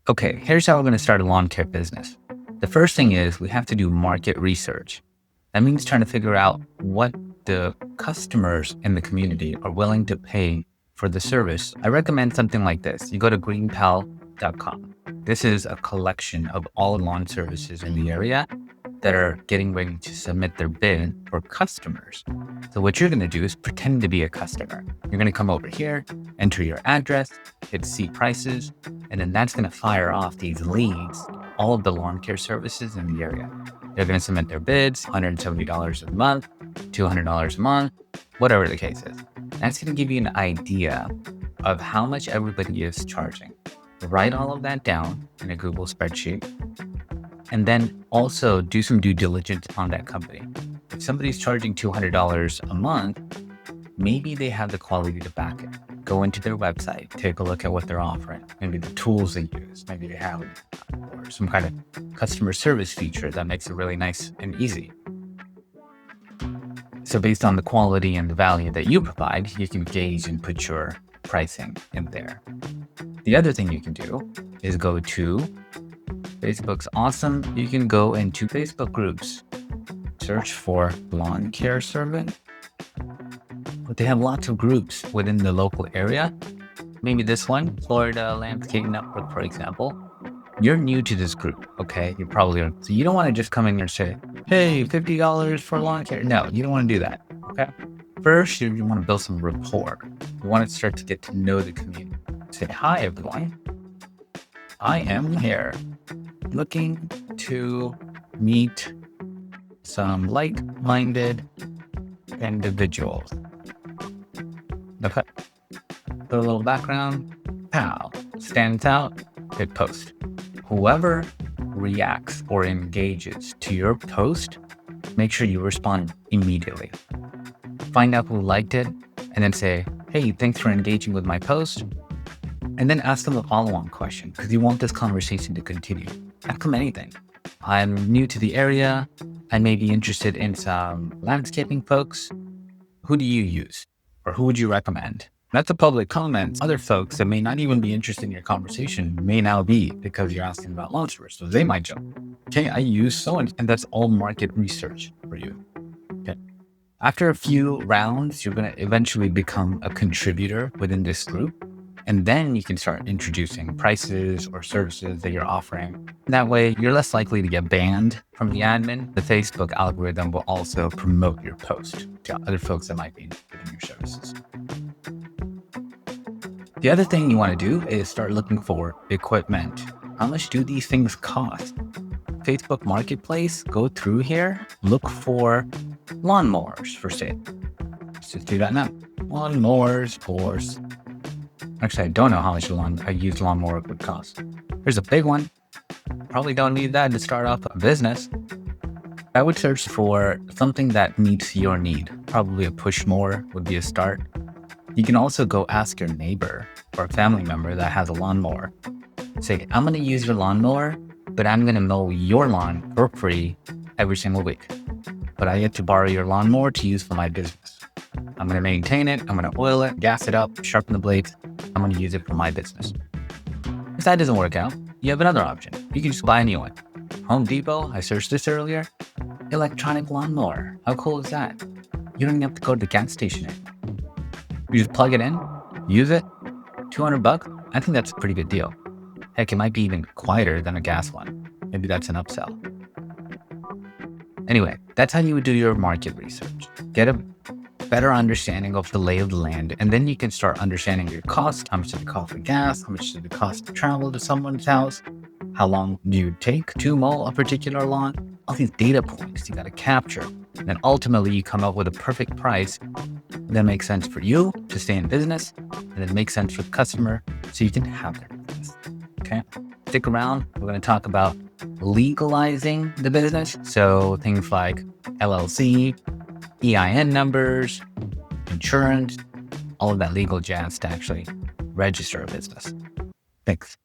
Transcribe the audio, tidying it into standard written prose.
Okay, here's how we're going to start a lawn care business. The first thing is we have to do market research. That means trying to figure out what the customers in the community are willing to pay for the service. I recommend something like this. You go to greenpal.com. This is a collection of all lawn services in the area that are getting ready to submit their bid for customers. So what you're going to do is pretend to be a customer. You're going to come over here, enter your address, hit see prices, and then that's going to fire off these leads, all of the lawn care services in the area. They're going to submit their bids, $170 a month, $200 a month, whatever the case is. That's going to give you an idea of how much everybody is charging. Write all of that down in a Google spreadsheet, and then also do some due diligence on that company. If somebody's charging $200 a month, maybe they have the quality to back it. Go into their website, take a look at what they're offering, maybe the tools they use, maybe they have or some kind of customer service feature that makes it really nice and easy. So based on the quality and the value that you provide, you can gauge and put your pricing in there. The other thing you can do is go to Facebook's awesome. You can go into Facebook groups, search for lawn care service. But they have lots of groups within the local area. Maybe this one, Florida Landscape Network, for example. You're new to this group, okay? You probably are. So you don't want to just come in here and say, hey, $50 for lawn care. No, you don't want to do that, okay? First, you want to build some rapport. You want to start to get to know the community. Say, hi, everyone. I am here looking to meet some like-minded individuals. Okay. Put a little background. Pow. Stands out. Hit post. Whoever reacts or engages to your post, make sure you respond immediately. Find out who liked it and then say, hey, thanks for engaging with my post. And then ask them a follow-on question because you want this conversation to continue. Ask them anything. I'm new to the area. I may be interested in some landscaping folks. Who do you use? Or who would you recommend? That's a public comment. Other folks that may not even be interested in your conversation may now be because you're asking about lawn service. So they might jump. Okay, I use so-and-so. And that's all market research for you. Okay. After a few rounds, you're going to eventually become a contributor within this group. And then you can start introducing prices or services that you're offering. That way, you're less likely to get banned from the admin. The Facebook algorithm will also promote your post to other folks that might be interested in your services. The other thing you want to do is start looking for equipment. How much do these things cost? Facebook Marketplace, go through here, look for lawnmowers for sale. Let's just do that now. Lawnmowers, course. Actually, I don't know how much a used lawnmower would cost. Here's a big one. Probably don't need that to start off a business. I would search for something that meets your need. Probably a push mower would be a start. You can also go ask your neighbor or a family member that has a lawnmower. Say, I'm going to use your lawnmower, but I'm going to mow your lawn for free every single week. But I get to borrow your lawnmower to use for my business. I'm going to maintain it. I'm going to oil it, gas it up, sharpen the blades. I'm going to use it for my business. If that doesn't work out, you have another option. You can just buy a new one. Home Depot, I searched this earlier. Electronic lawnmower. How cool is that? You don't even have to go to the gas station anymore. You just plug it in, use it, $200. I think that's a pretty good deal. Heck, it might be even quieter than a gas one. Maybe that's an upsell. Anyway, that's how you would do your market research. Get a better understanding of the lay of the land, and then you can start understanding your cost. How much does it cost for gas? How much does it cost to travel to someone's house? How long do you take to mow a particular lawn? All these data points you got to capture. And then ultimately you come up with a perfect price that makes sense for you to stay in business, and it makes sense for the customer so you can have their business. Okay? Stick around. We're going to talk about legalizing the business. So things like LLC, EIN numbers, insurance, all of that legal jazz to actually register a business. Thanks.